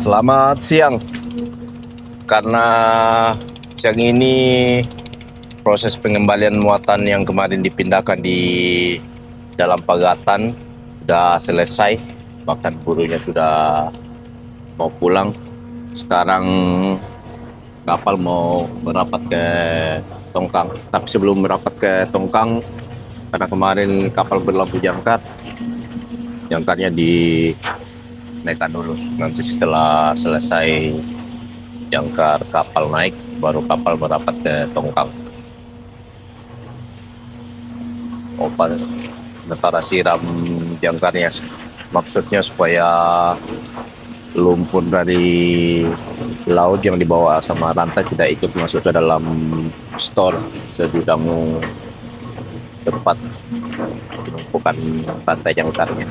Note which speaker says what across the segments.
Speaker 1: Selamat siang. Karena siang ini proses pengembalian muatan yang kemarin dipindahkan di dalam pagatan sudah selesai, bahkan burunya sudah mau pulang. Sekarang kapal mau merapat ke Tongkang. Tapi sebelum merapat ke Tongkang, karena kemarin kapal berlabuh jangkar, jangkarnya dinaikkan dulu. Nanti setelah selesai jangkar kapal naik, baru kapal merapat ke Tongkang. Sementara siram jangkarnya, maksudnya supaya lumpur dari laut yang dibawa sama rantai tidak ikut masuk ke dalam store segudang tempat penumpukan rantai jangkarnya.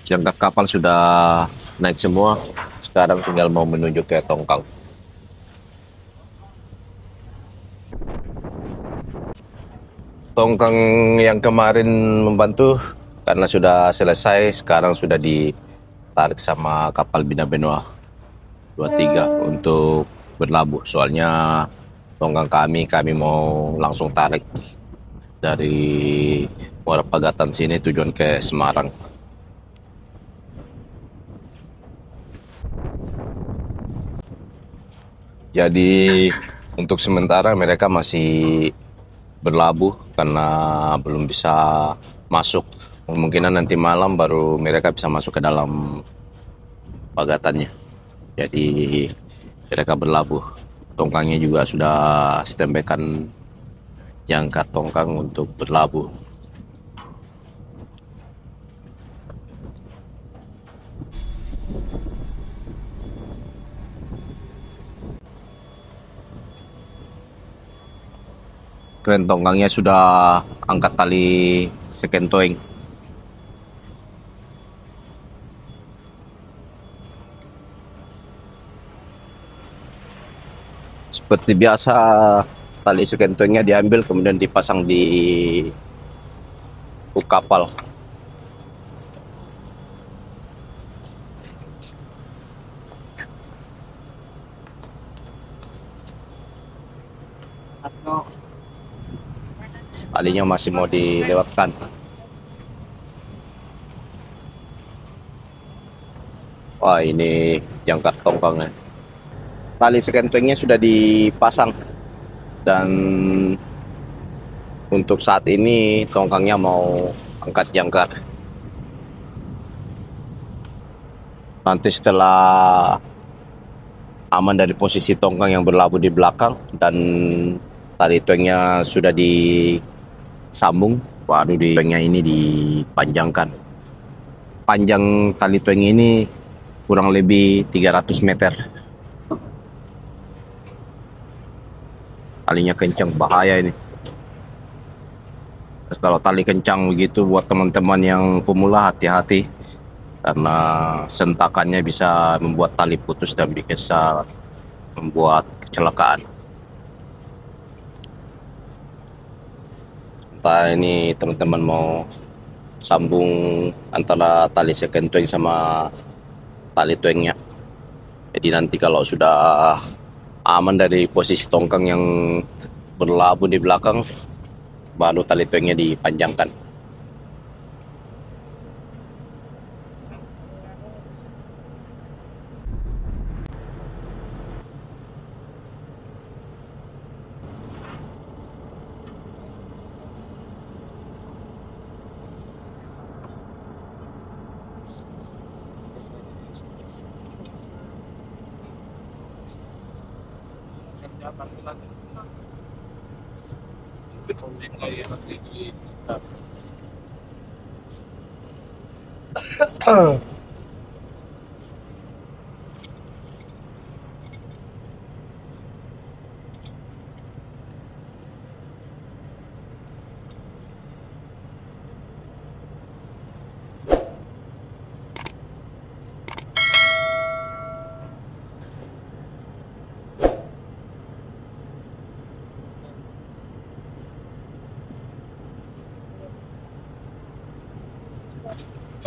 Speaker 1: Jangkar kapal sudah naik semua, sekarang tinggal mau menuju ke Tongkang. Tongkang yang kemarin membantu karena sudah selesai, sekarang sudah ditarik sama kapal Bina Benoa 23 untuk berlabuh. Soalnya tongkang kami mau langsung tarik dari Muara Pagatan sini tujuan ke Semarang. Jadi untuk sementara mereka masih berlabuh karena belum bisa masuk. Kemungkinan nanti malam baru mereka bisa masuk ke dalam pagatannya. Jadi mereka berlabuh. Tongkangnya juga sudah standby-kan jangkar tongkang untuk berlabuh. Keren, tongkangnya sudah angkat tali sekentoing. Seperti biasa, tali sekentoingnya diambil kemudian dipasang di hook kapal. Talinya masih mau dilewatkan. Wah, ini jangkar tongkangnya. Tali sekentoingnya sudah dipasang dan untuk saat ini tongkangnya mau angkat jangkar. Nanti setelah aman dari posisi tongkang yang berlabuh di belakang dan tali toengnya sudah disambung, baru toengnya ini dipanjangkan. Panjang tali toeng ini kurang lebih 300 meter. Talinya kencang, bahaya ini. Kalau tali kencang begitu buat teman-teman yang pemula hati-hati, karena sentakannya bisa membuat tali putus dan bisa membuat kecelakaan. Entah ini teman-teman mau sambung antara tali sekentoing sama tali toengnya. Jadi nanti kalau sudah aman dari posisi tongkang yang berlabuh di belakang, baru tali toengnya dipanjangkan.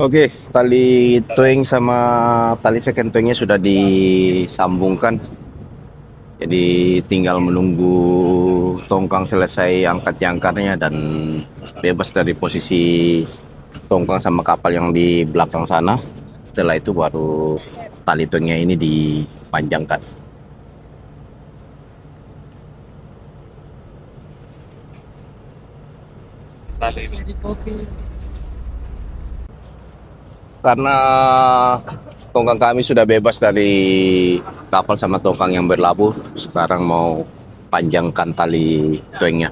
Speaker 1: Oke, tali twing sama tali second twingnya sudah disambungkan. Jadi tinggal menunggu tongkang selesai angkat jangkarnya dan bebas dari posisi tongkang sama kapal yang di belakang sana. Setelah itu baru tali twingnya ini dipanjangkan. Karena tongkang kami sudah bebas dari kapal sama tongkang yang berlabuh, sekarang mau panjangkan tali twingnya.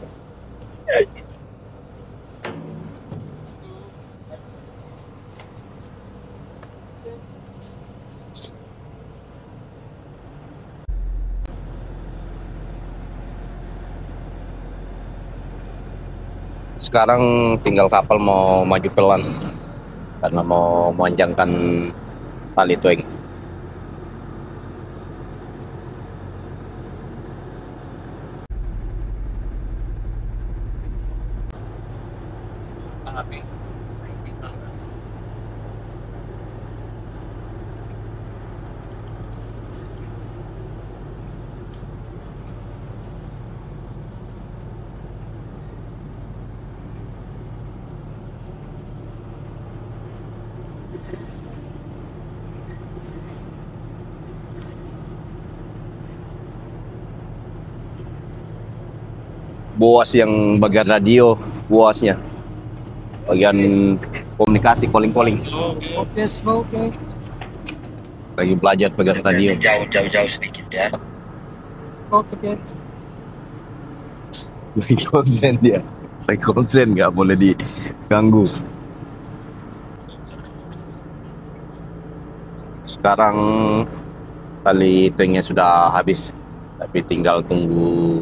Speaker 1: Sekarang tinggal kapal mau maju pelan karena mau memanjangkan tali twing. Boas yang bagian radio, boasnya bagian komunikasi, calling
Speaker 2: Oke, oke.
Speaker 1: lagi belajar bagian radio.
Speaker 3: Jauh sedikit ya.
Speaker 2: Oke.
Speaker 1: Lagi konsen dia, lagi konsen, nggak boleh diganggu. Sekarang tali twingnya sudah habis, tapi tinggal tunggu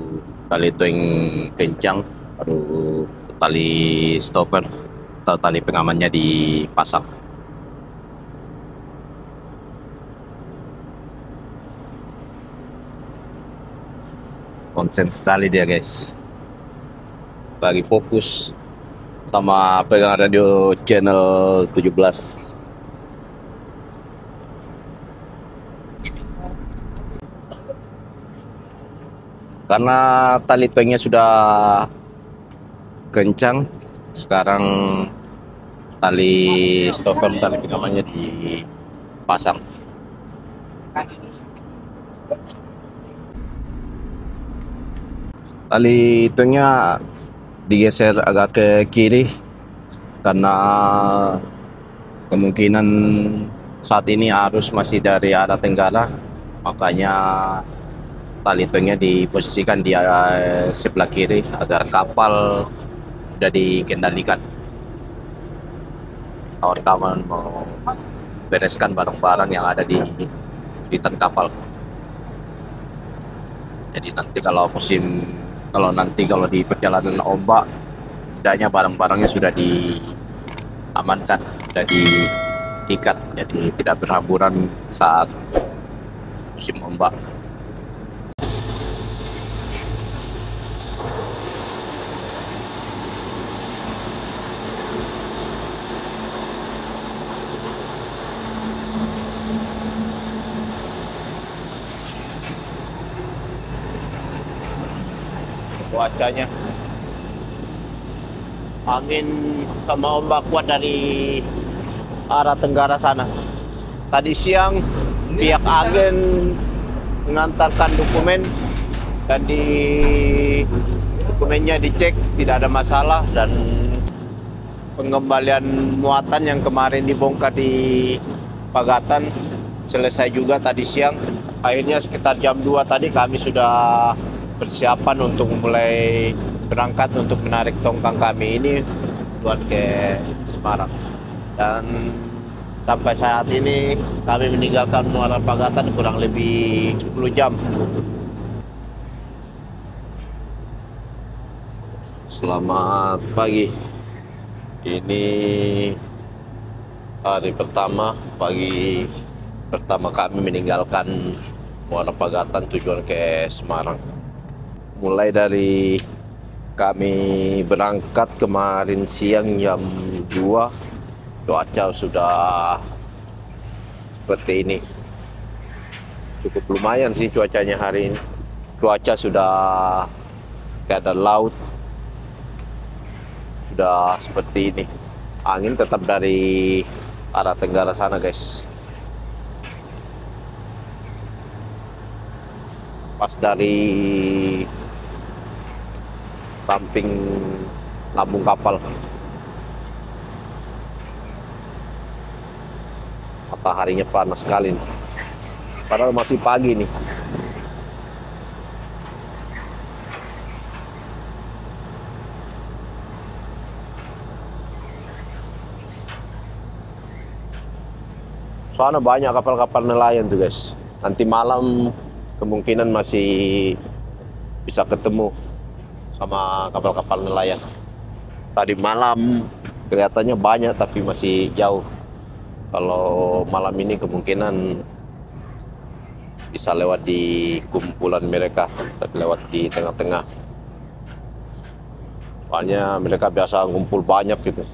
Speaker 1: tali twing kencang baru tali stopper atau tali pengamannya dipasang. Konsen sekali dia guys, lagi fokus sama pegang radio channel 17. Karena tali twingnya sudah kencang, sekarang tali stopper, tali pengamannya dipasang. Tali twingnya digeser agak ke kiri karena kemungkinan saat ini arus masih dari arah tenggara, makanya tali twingnya diposisikan di sebelah kiri agar kapal sudah dikendalikan. Kawan-kawan mau bereskan barang-barang yang ada di tan kapal. Jadi nanti kalau di perjalanan ombak, hendaknya barang-barangnya sudah diamankan, sudah diikat, jadi tidak berhamburan saat musim ombak. Cuacanya angin sama ombak kuat dari arah tenggara sana. Tadi siang pihak agen mengantarkan dokumen dan dokumennya dicek tidak ada masalah, dan pengembalian muatan yang kemarin dibongkar di Pagatan selesai juga tadi siang. Akhirnya sekitar jam 2 tadi kami sudah persiapan untuk mulai berangkat untuk menarik tongkang kami ini tujuan ke Semarang. Dan sampai saat ini kami meninggalkan Muara Pagatan kurang lebih 10 jam. Selamat pagi. Ini hari pertama, pagi pertama kami meninggalkan Muara Pagatan tujuan ke Semarang. Mulai dari kami berangkat kemarin siang jam 2 Cuaca sudah seperti ini. Cukup lumayan sih cuacanya hari ini. Cuaca sudah keadaan laut sudah seperti ini. Angin tetap dari arah tenggara sana, guys. Pas dari samping lambung kapal. Mataharinya panas sekali nih. Padahal masih pagi nih. Soalnya banyak kapal-kapal nelayan tuh, guys. Nanti malam kemungkinan masih bisa ketemu sama kapal-kapal nelayan. Tadi malam kelihatannya banyak tapi masih jauh. Kalau malam ini kemungkinan bisa lewat di kumpulan mereka, tapi lewat di tengah-tengah. Soalnya mereka biasa ngumpul banyak gitu.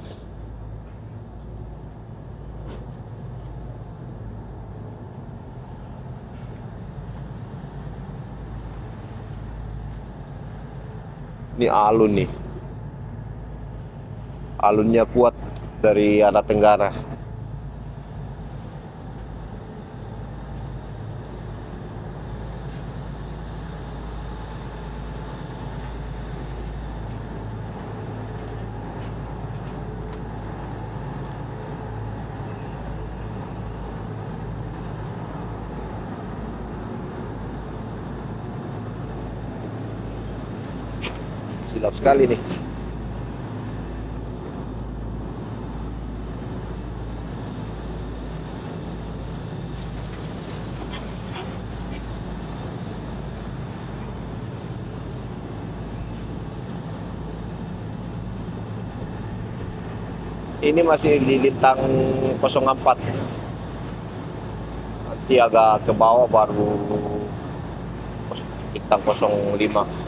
Speaker 1: Ini alun nih. Alunnya kuat dari arah tenggara. Silap sekali nih. Ini masih di lintang 04. Nanti agak ke bawah baru lintang 05.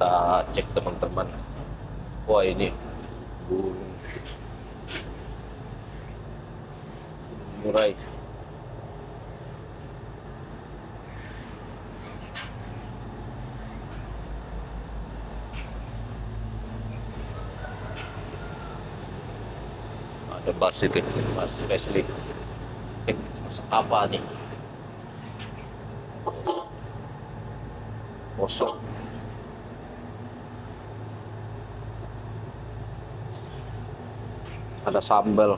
Speaker 1: Kita cek teman-teman. Wah, ini gunung Murai. Ada bus itu, bus Wesley. Masak apa nih? Kosong. Ada sambal.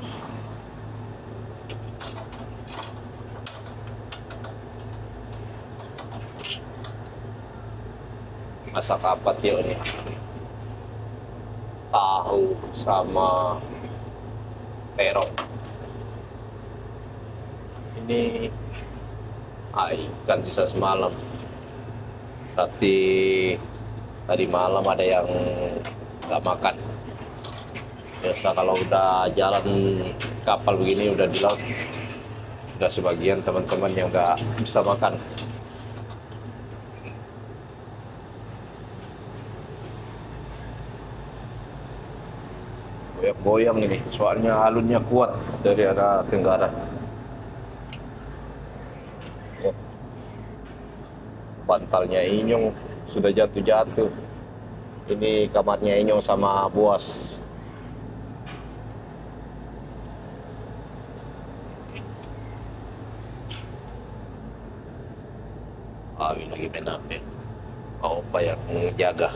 Speaker 1: Masak apa Tio nih? Tahu sama terong. Ini ikan sisa semalam. Berarti tadi malam ada yang nggak makan. Biasa kalau udah jalan kapal begini udah di laut, udah sebagian teman-teman yang nggak bisa makan. Goyang-goyang ini, soalnya alunnya kuat dari arah tenggara. Bantalnya Inyong sudah jatuh-jatuh. Ini kamarnya Inyong sama Boas. Ini lagi main HP. Opa yang jaga.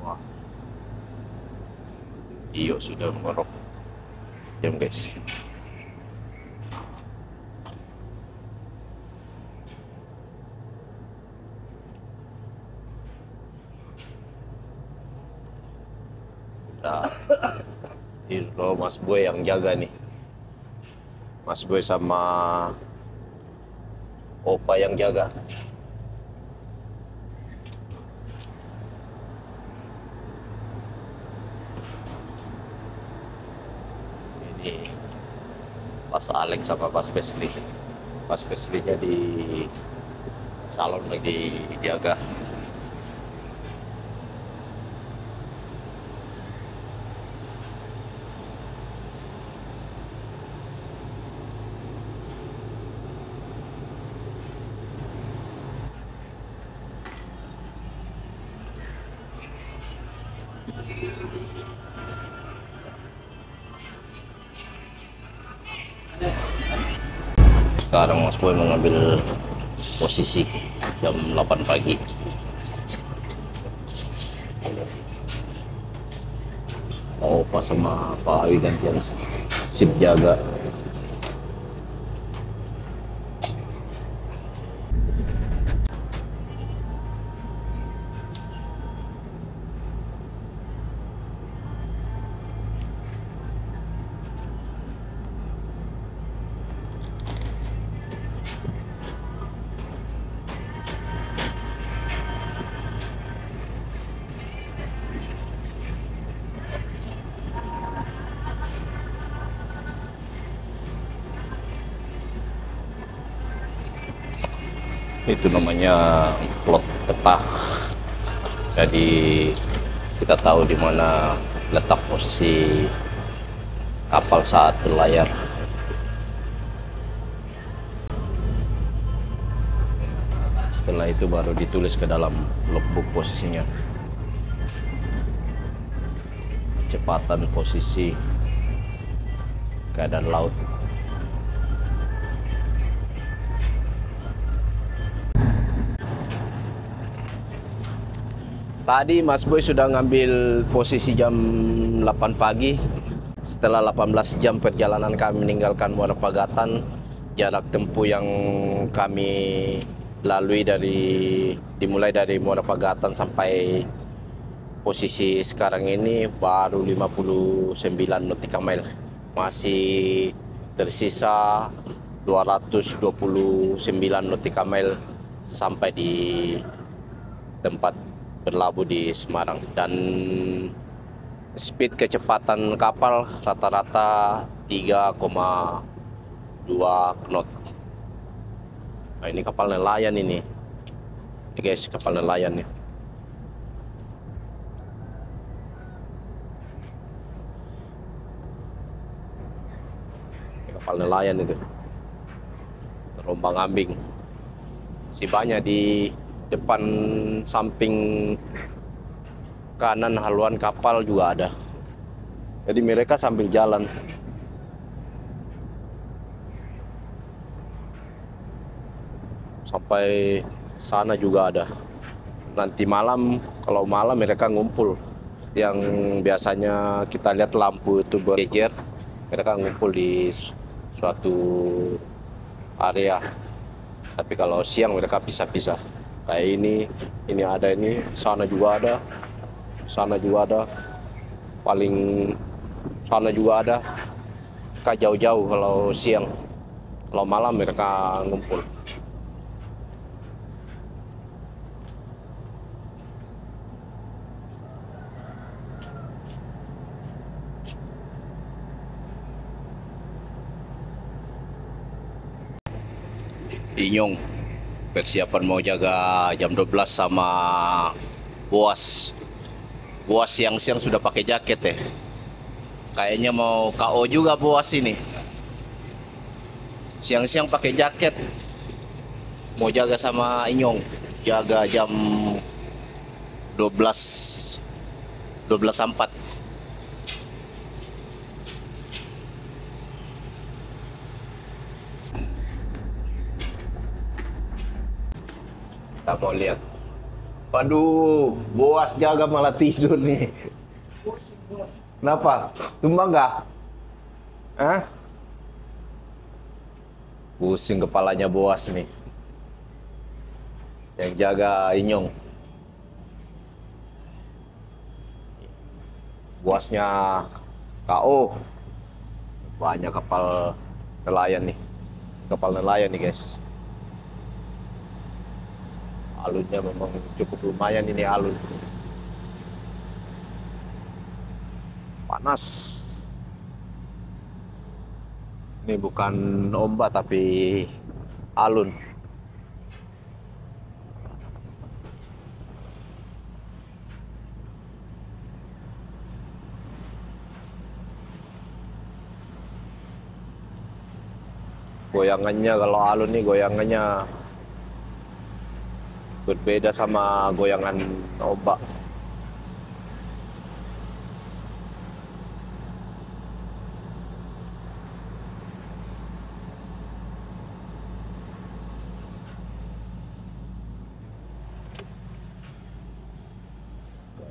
Speaker 1: Wah, Iyo sudah ngorok. Diam guys. Nah, ini loh Mas Boy yang jaga nih. Mas Boy sama Opa yang jaga. Ini Pas Alex sama Pas Wesley. Pas Wesley-nya di salon lagi jaga. Sekarang Mas Boy mengambil posisi jam 8 pagi. Opa sama Pak Awi gantian sip jaga. Itu namanya plot peta. Jadi kita tahu di mana letak posisi kapal saat berlayar. Setelah itu baru ditulis ke dalam logbook posisinya. Kecepatan, posisi, keadaan laut. Tadi Mas Boy sudah ngambil posisi jam 8 pagi. Setelah 18 jam perjalanan kami meninggalkan Muara Pagatan, jarak tempuh yang kami lalui dimulai dari Muara Pagatan sampai posisi sekarang ini baru 59 nautical mile. Masih tersisa 229 nautical mile sampai di tempat berlabuh di Semarang. Dan speed kecepatan kapal rata-rata 3,2 knot. Nah, ini kapal nelayan ini. Ini guys, kapal nelayan nih. Ini kapal nelayan itu. Terombang-ambing. Masih banyak di depan samping kanan haluan kapal juga ada. Jadi mereka sambil jalan. Sampai sana juga ada. Nanti malam, kalau malam mereka ngumpul. Yang biasanya kita lihat lampu itu berjejer, mereka ngumpul di suatu area. Tapi kalau siang mereka pisah-pisah. Kayak ini ada, ini sana juga ada, sana juga ada, paling sana juga ada. Mereka jauh-jauh kalau siang, kalau malam mereka ngumpul. Inyong persiapan mau jaga jam 12 sama Boas. Boas siang-siang sudah pakai jaket ya. Kayaknya mau KO juga Boas ini. Siang-siang pakai jaket, mau jaga sama Inyong, jaga jam 12 12 4. Kita mau lihat. Waduh, Boas jaga malah tidur nih. Kenapa? Tumbang nggak? Hah? Pusing kepalanya Boas nih. Yang jaga Inyong. Boasnya KO. Banyak kapal nelayan nih. Kapal nelayan nih, guys. Alunnya memang cukup lumayan ini alun. Panas. Ini bukan ombak tapi alun. Goyangannya kalau alun nih goyangannya berbeda sama goyangan ombak.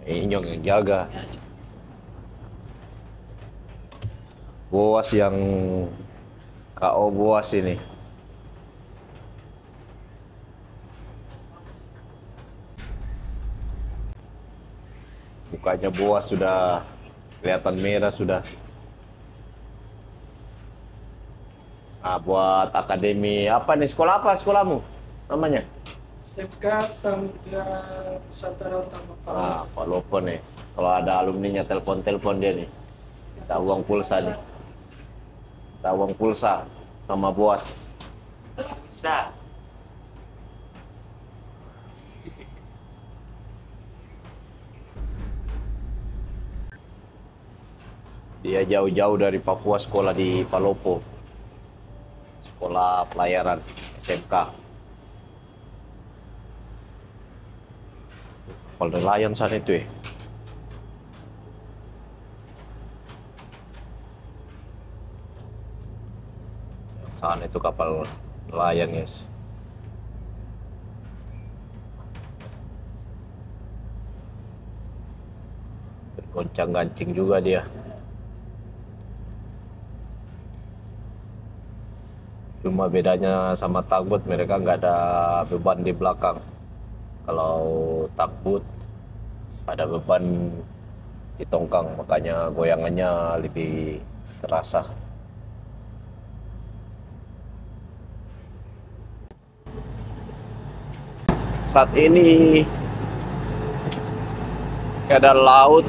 Speaker 1: Inyong yang jaga. Boas yang KO Boas ini. Mukanya Boas sudah kelihatan merah sudah. Nah, buat akademi apa nih? Sekolah apa sekolahmu? Namanya?
Speaker 2: SMK Samudra Nusantara Utama
Speaker 1: Ah, Pak Lopo nih. Kalau ada alumninya telepon dia nih. Minta uang pulsa nih. Minta uang pulsa sama Boas. Bisa. Dia jauh-jauh dari Papua sekolah di Palopo. Sekolah pelayaran SMK. Kapal nelayan sana itu ya. Sana itu kapal nelayan, guys. Goncang-gancing juga dia. Cuma bedanya sama tugboat, mereka nggak ada beban di belakang. Kalau tugboat ada beban di tongkang, makanya goyangannya lebih terasa. Saat ini keadaan laut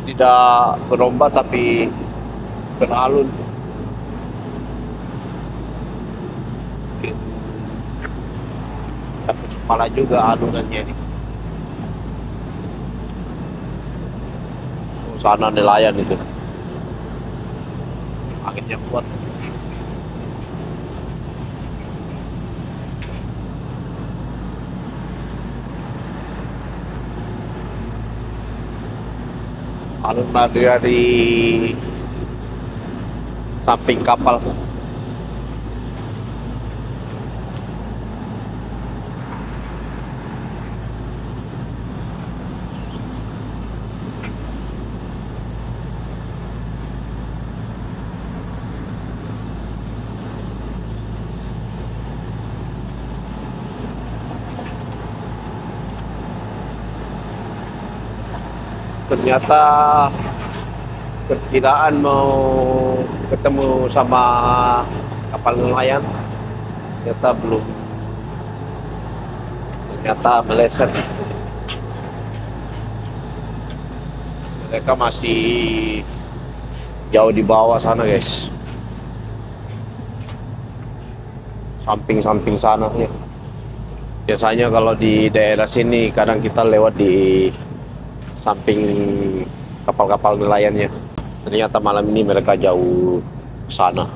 Speaker 1: tidak berombak tapi beralun. Malah juga alunannya ini. Sana nelayan itu. Anginnya kuat. Alun dari samping kapal. Ternyata perkiraan mau ketemu sama kapal nelayan, ternyata belum. Ternyata meleset. Mereka masih jauh di bawah sana, guys. Samping-samping sana ya. Biasanya kalau di daerah sini kadang kita lewat di samping kapal-kapal nelayannya. Ternyata malam ini mereka jauh sana.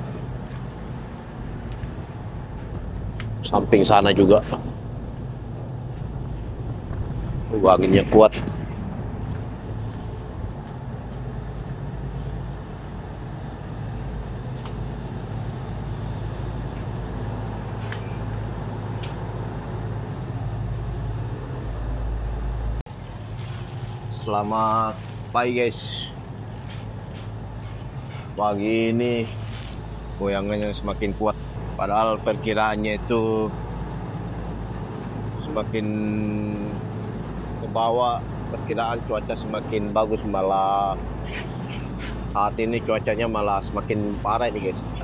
Speaker 1: Samping sana juga. Anginnya kuat. Selamat pagi guys. Pagi ini goyangannya semakin kuat. Padahal perkiraannya itu semakin ke bawah, perkiraan cuaca semakin bagus, malah saat ini cuacanya malah semakin parah ini guys.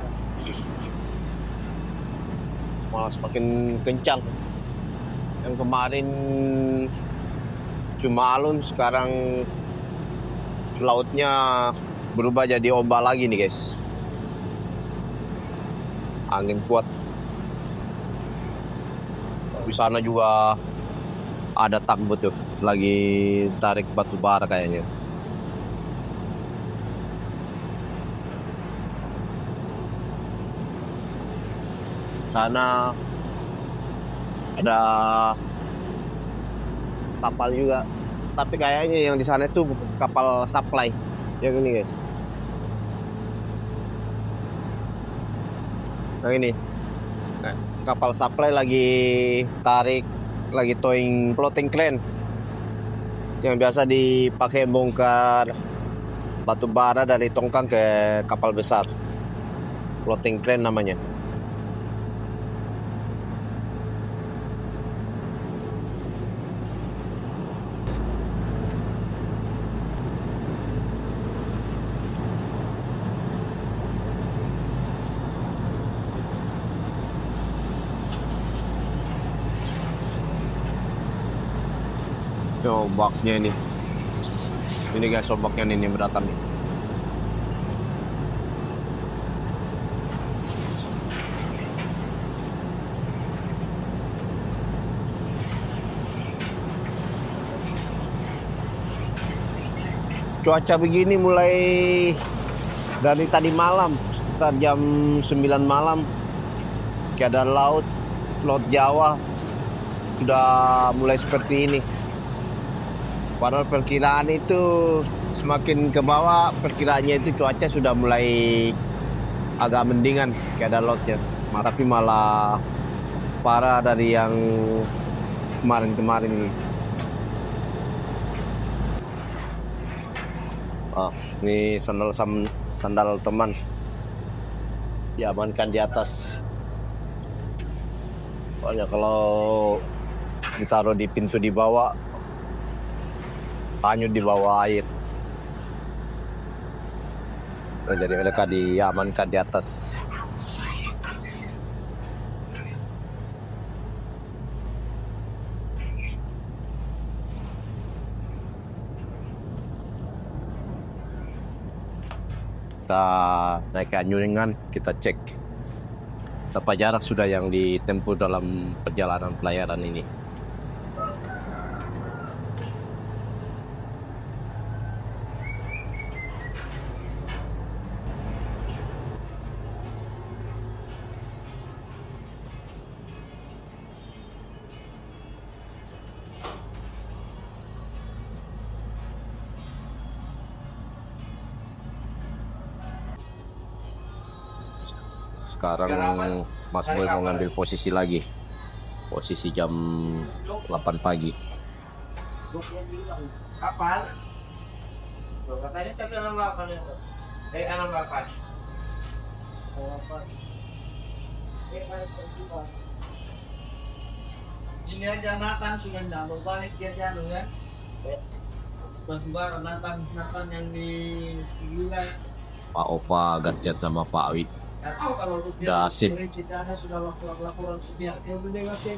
Speaker 1: Malah semakin kencang. Yang kemarin cuma alun, sekarang lautnya berubah jadi ombak lagi nih guys. Angin kuat. Di sana juga ada tugboat tuh, lagi tarik batu bara kayaknya. Sana ada kapal juga, tapi kayaknya yang di sana itu kapal supply yang ini guys. Yang ini kapal supply lagi tarik, lagi towing floating crane yang biasa dipakai bongkar batu bara dari tongkang ke kapal besar. Floating crane namanya. Ombaknya ini guys, ombaknya ini berdatang nih. Cuaca begini mulai dari tadi malam, sekitar jam 9 malam, keadaan laut Jawa sudah mulai seperti ini. Padahal perkiraan itu semakin ke bawah, perkiraannya itu cuaca sudah mulai agak mendingan keadaan lautnya. Tapi malah parah dari yang kemarin-kemarin ini. Ini sandal teman diamankan di atas. Soalnya kalau ditaruh di pintu di bawah, hanyut di bawah air. Jadi mereka diamankan di atas. Kita naik ke Anyuningan, kita cek berapa jarak sudah yang ditempuh dalam perjalanan pelayaran ini. Sekarang Mas Boy mau ngambil posisi lagi. Posisi jam 8 pagi.
Speaker 3: Kapan? Katanya saya bilang 8 itu. 8. Ini aja Nathan sudah nggak balik dia jatuh ya. Pas Nathan yang di Gila.
Speaker 1: Pak Opa gantian sama Pak Awi.
Speaker 3: Tahu kalau
Speaker 1: udah sip.
Speaker 3: Kita ada sudah laporan sepihak dia boleh ngasih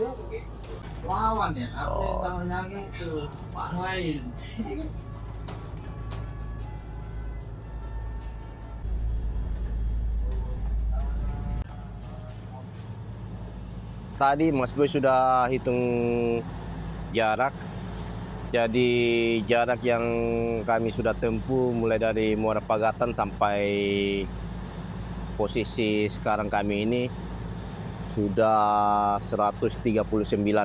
Speaker 3: lawan ya. Apa yang tahun lagi itu Pak lain.
Speaker 1: Tadi Mas Boy sudah hitung jarak. Jadi jarak yang kami sudah tempuh mulai dari Muara Pagatan sampai posisi sekarang kami ini Sudah 139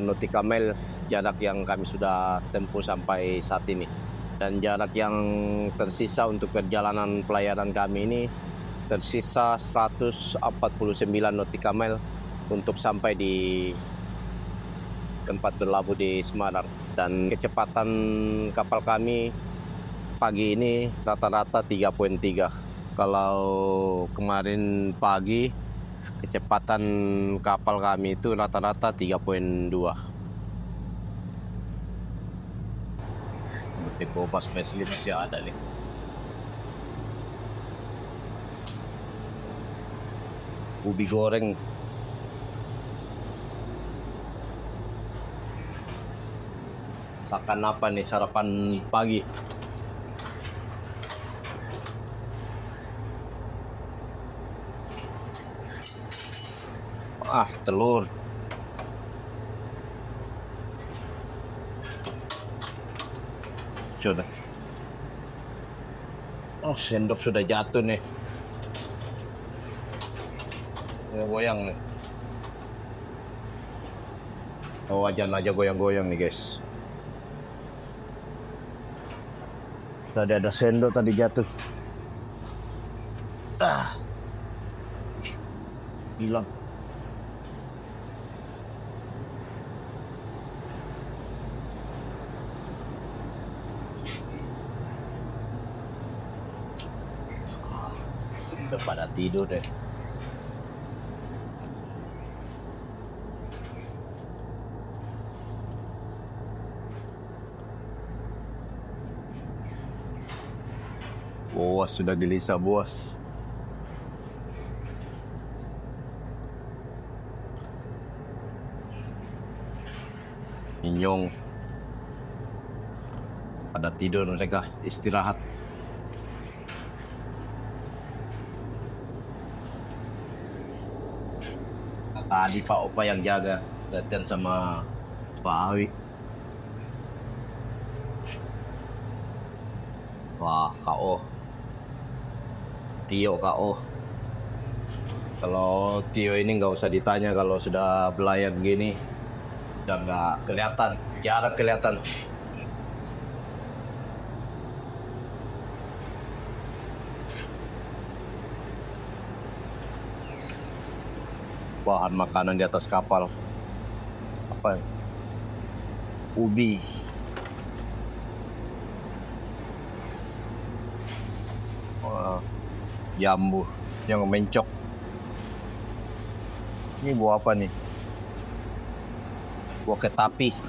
Speaker 1: nautical mile jarak yang kami sudah tempuh sampai saat ini. Dan jarak yang tersisa untuk perjalanan pelayaran kami ini tersisa 149 nautical mile untuk sampai di tempat berlabuh di Semarang. Dan kecepatan kapal kami pagi ini rata-rata 3.3. Kalau kemarin pagi kecepatan kapal kami itu rata-rata 3.2. Berarti Kopas facelift sih ada nih. Ubi goreng. Masakan apa nih sarapan pagi? Telur. Sudah. Sendok sudah jatuh nih. Goyang nih. Wajan aja goyang-goyang nih guys. Tadi ada sendok tadi jatuh. Hilang. Udah pada tidur deh. Bos sudah gelisah bos. Inyong pada tidur mereka istirahat. Tadi Pak Opa yang jaga, latihan sama Pak Awi. Wah, KO. Tio KO. Kalau Tio ini nggak usah ditanya, kalau sudah belayan gini udah nggak kelihatan, jarang kelihatan. Bahan makanan di atas kapal apa? Ubi. Jambu yang mencok. Ini buah apa nih? Buah ketapis.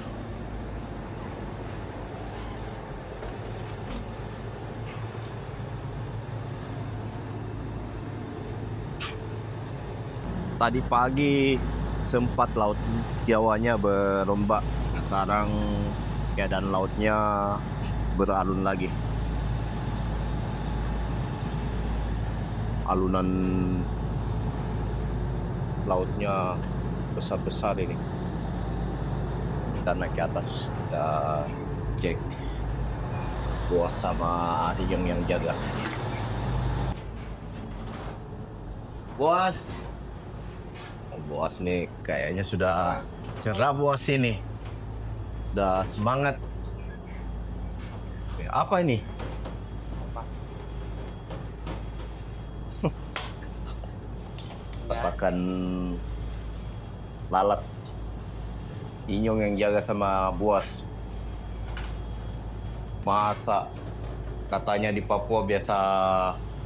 Speaker 1: Tadi pagi sempat laut Jawanya berombak. Sekarang keadaan lautnya beralun lagi. Alunan lautnya besar-besar ini. Kita naik ke atas, kita cek bos sama Iyong yang jaga. Bos, bos nih kayaknya sudah cerah bos ini, sudah semangat. Apa ini? Pakan lalat. Inyong yang jaga sama buas. Masa katanya di Papua biasa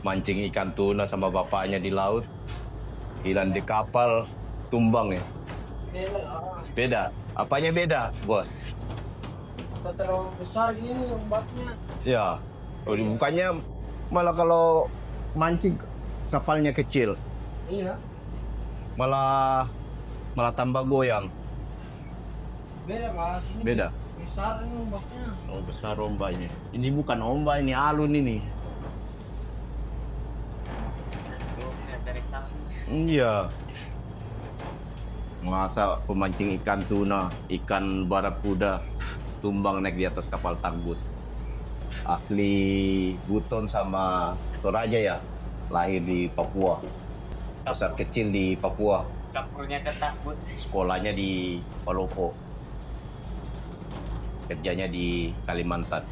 Speaker 1: mancing ikan tuna sama bapaknya di laut, hilang di kapal, tumbang ya. Beda. Apanya beda, bos?
Speaker 2: Tak terlalu besar gini ombaknya.
Speaker 1: Ya, bukannya malah kalau mancing kapalnya kecil.
Speaker 2: Iya.
Speaker 1: Malah tambah goyang.
Speaker 2: Beda mas. Ini
Speaker 1: Beda.
Speaker 2: Besar ini ombaknya.
Speaker 1: Oh, besar ombaknya. Ini bukan ombak, ini alun ini. Iya. Masa pemancing ikan tuna, ikan barakuda tumbang naik di atas kapal tanggut. Asli Buton sama Toraja ya, lahir di Papua. Besar kecil di Papua.
Speaker 3: dapurnya ketakut.
Speaker 1: Sekolahnya di Palopo, kerjanya di Kalimantan.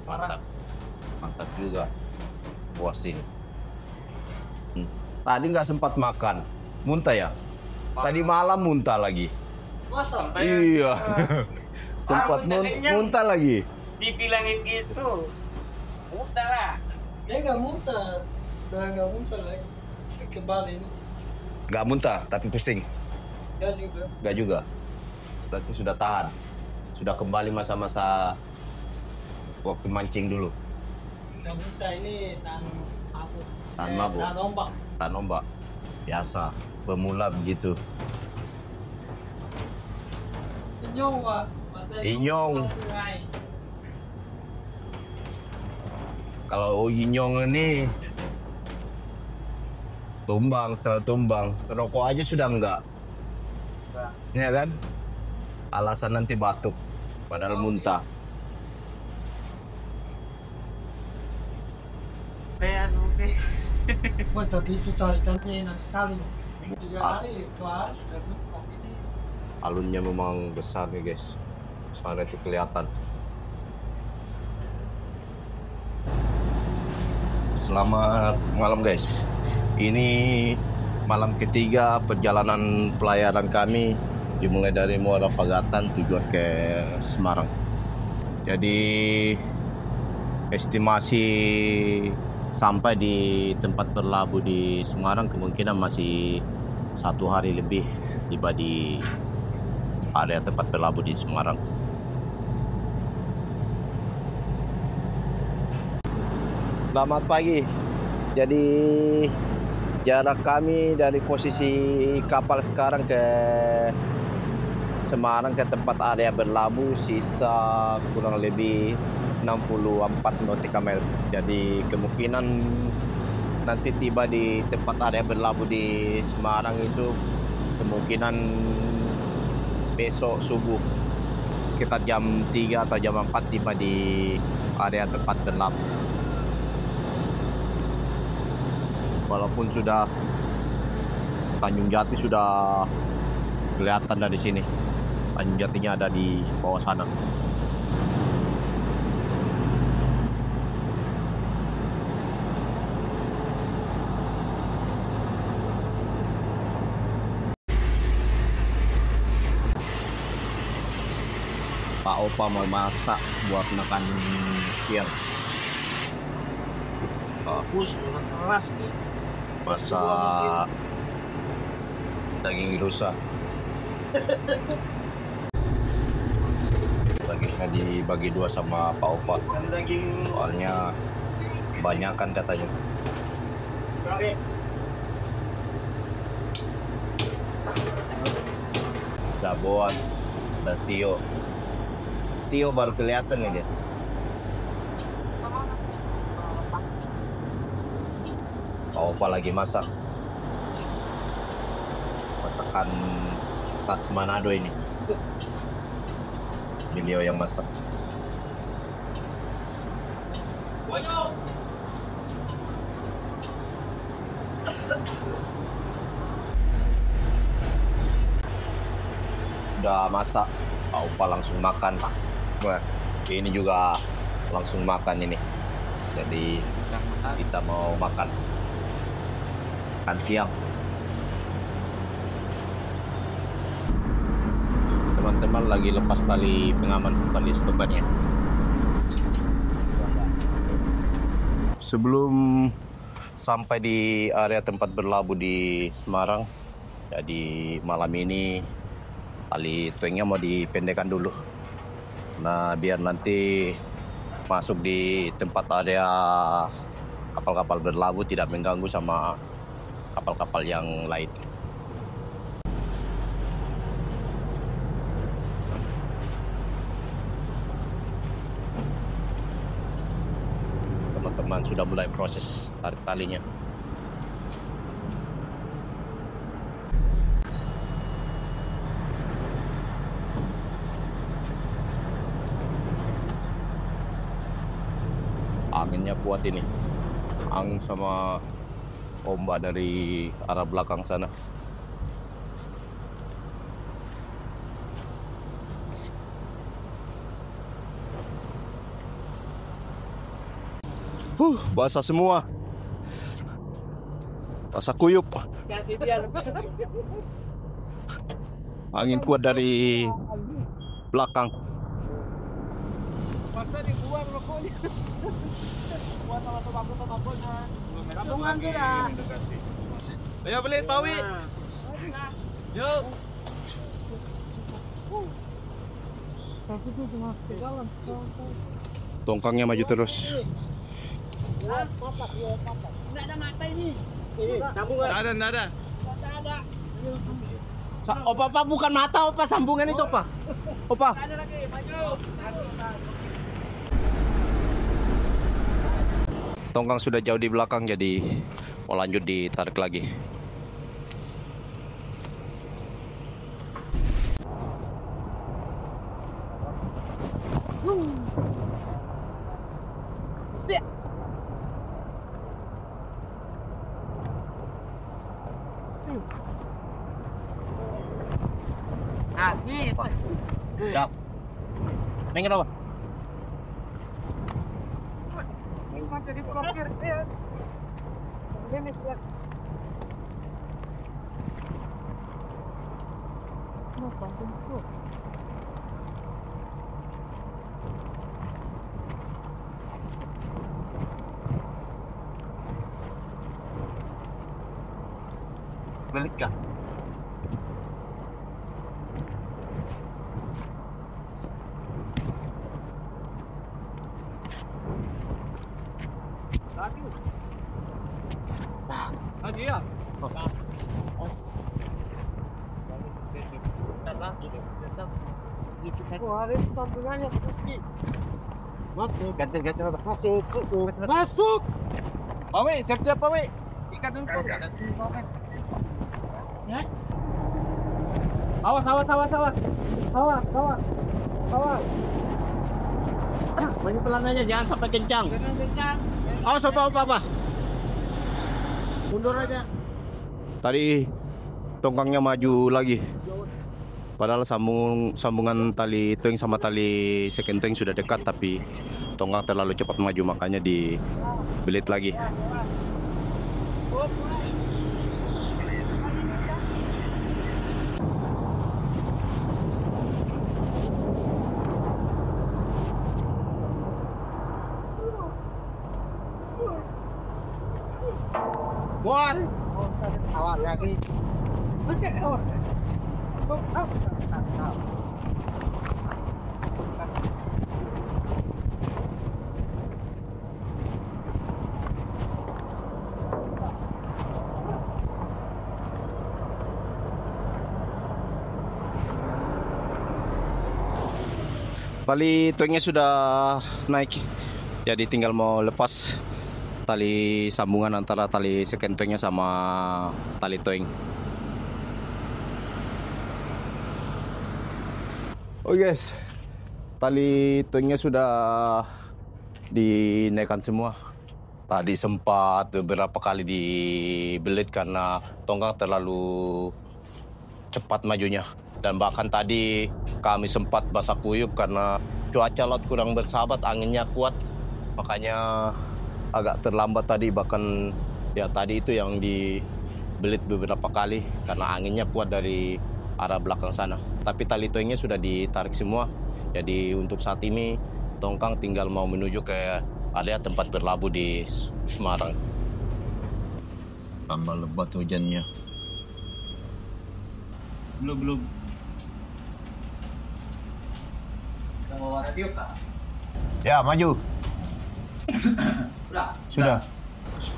Speaker 1: Mantap, mantap juga, puasin. Tadi nggak sempat makan, muntah ya? Tadi malam muntah lagi.
Speaker 2: Masa?
Speaker 1: Iya, sempat muntah lagi.
Speaker 3: Dibilangin gitu. Muntah lah.
Speaker 2: Dia nggak muntah. Udah nggak muntah lagi. Kembali ini.
Speaker 1: Nggak muntah, tapi pusing.
Speaker 2: Ya juga.
Speaker 1: Nggak juga. Berarti sudah tahan. Sudah kembali masa-masa waktu mancing dulu.
Speaker 2: Nggak bisa ini tahan aku.
Speaker 1: Tahan mabuk.
Speaker 2: Tahan ombak.
Speaker 1: Tahan ombak. Biasa, pemula begitu.
Speaker 2: Inyong Pak. Masa
Speaker 1: Inyong.
Speaker 2: sungai.
Speaker 1: Kalau inyong ini tumbang, selalu tumbang. Rokok aja sudah enggak. Ya kan? Alasan nanti batuk, padahal muntah.
Speaker 3: Oke.
Speaker 2: Wah tapi itu tarikannya enak sekali. 3 hari itu harus dapat ini.
Speaker 1: Alunnya memang besar nih guys. Soalnya itu kelihatan. Selamat malam guys. Ini malam ketiga perjalanan pelayaran kami, dimulai dari Muara Pagatan tujuan ke Semarang. Jadi estimasi sampai di tempat berlabuh di Semarang kemungkinan masih 1 hari lebih tiba di area tempat berlabuh di Semarang. Selamat pagi. Jadi jarak kami dari posisi kapal sekarang ke Semarang ke tempat area berlabuh sisa kurang lebih 64 nautical mile. Jadi kemungkinan nanti tiba di tempat area berlabuh di Semarang itu kemungkinan besok subuh sekitar jam 3 atau jam 4 tiba di area tempat berlabuh. Walaupun sudah Tanjung Jati sudah kelihatan dari sini. Tanjung Jatinya ada di bawah sana. Pak Opa mau masak buat makan siang.
Speaker 3: Bagus, keras nih.
Speaker 1: Masak daging rusa. Dagingnya dibagi 2 sama Pak Opa.
Speaker 3: Daging
Speaker 1: Soalnya banyak kan katanya. Udah buat, udah Tio. Tio baru kelihatan nih dia. Pak Opa lagi masak. Masakan khas Manado ini. Beliau yang masak. Udah masak, Pak Opa langsung makan. Wah, ini juga langsung makan ini. Jadi kita mau makan siang. Teman-teman lagi lepas tali pengaman, tali stopannya. Sebelum sampai di area tempat berlabuh di Semarang, jadi malam ini tali twengnya mau dipendekkan dulu. Nah, biar nanti masuk di tempat area kapal-kapal berlabuh tidak mengganggu sama kapal-kapal yang lain. Teman-teman sudah mulai proses tarik talinya. Anginnya kuat ini. Angin sama ombak dari arah belakang sana.
Speaker 4: Basah semua. Basah kuyup.
Speaker 3: Kasih dia.
Speaker 4: Angin kuat dari belakang.
Speaker 3: Masa dibuang rokoknya. Buat sama tembakau-tembakaunya. Tabungan sudah.
Speaker 5: Ayo beli Pawi. Yuk.
Speaker 2: Tapi itu cuma ke dalam.
Speaker 4: Tongkangnya maju terus.
Speaker 3: Enggak ada mata ini.
Speaker 5: Nggak ada, nggak ada.
Speaker 3: Enggak ada.
Speaker 4: Opa, bukan mata, Opa, sambungan itu, Opa. Opa.
Speaker 3: Ada lagi, maju.
Speaker 4: Tongkang sudah jauh di belakang, jadi mau lanjut ditarik lagi.
Speaker 3: Ah, ini.
Speaker 4: Siap. Pengen apa?
Speaker 3: Ini macam di blokir. Ini siap. Nossa, como fosse.
Speaker 4: Balik gak?
Speaker 5: Lagi ya.
Speaker 2: Wah, ada tampilannya putih. Masuk.
Speaker 3: Masuk.
Speaker 2: Masuk.
Speaker 5: Pawi, siap-siap Pawi. Ikat dulu. Ada dulu Pawi.
Speaker 2: Ya.
Speaker 5: Awas.
Speaker 2: Awas.
Speaker 4: Banyak pelan aja, jangan sampai kencang.
Speaker 3: Jangan kencang.
Speaker 4: Awas, Opa.
Speaker 3: Mundur aja.
Speaker 4: Tadi tongkangnya maju lagi. Padahal sambungan tali twing sama tali second twing sudah dekat, tapi tongkang terlalu cepat maju, makanya dibelit lagi.
Speaker 3: Bos. Awas lagi.
Speaker 4: Tali twingnya sudah naik, jadi tinggal mau lepas tali sambungan antara tali second twingnya sama tali twing. Oh yes, tali twingnya sudah dinaikkan semua. Tadi sempat beberapa kali dibelit karena tongkang terlalu cepat majunya. Dan bahkan tadi kami sempat basah kuyup karena cuaca laut kurang bersahabat, anginnya kuat. Makanya agak terlambat tadi, bahkan ya tadi itu yang dibelit beberapa kali karena anginnya kuat dari arah belakang sana. Tapi tali twingnya sudah ditarik semua. Jadi untuk saat ini tongkang tinggal mau menuju ke area tempat berlabuh di Semarang. Tambah lebat hujannya.
Speaker 5: Belum.
Speaker 4: Ya, maju. Sudah.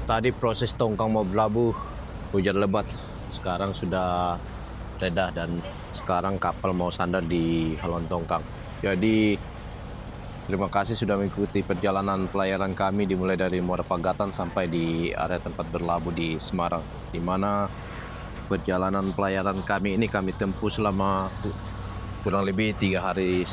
Speaker 4: Tadi proses tongkang mau berlabuh, hujan lebat. Sekarang sudah reda dan sekarang kapal mau sandar di haluan tongkang. Jadi terima kasih sudah mengikuti perjalanan pelayaran kami dimulai dari Muara Pagatan sampai di area tempat berlabuh di Semarang, di mana perjalanan pelayaran kami ini kami tempuh selama kurang lebih 3,5 hari.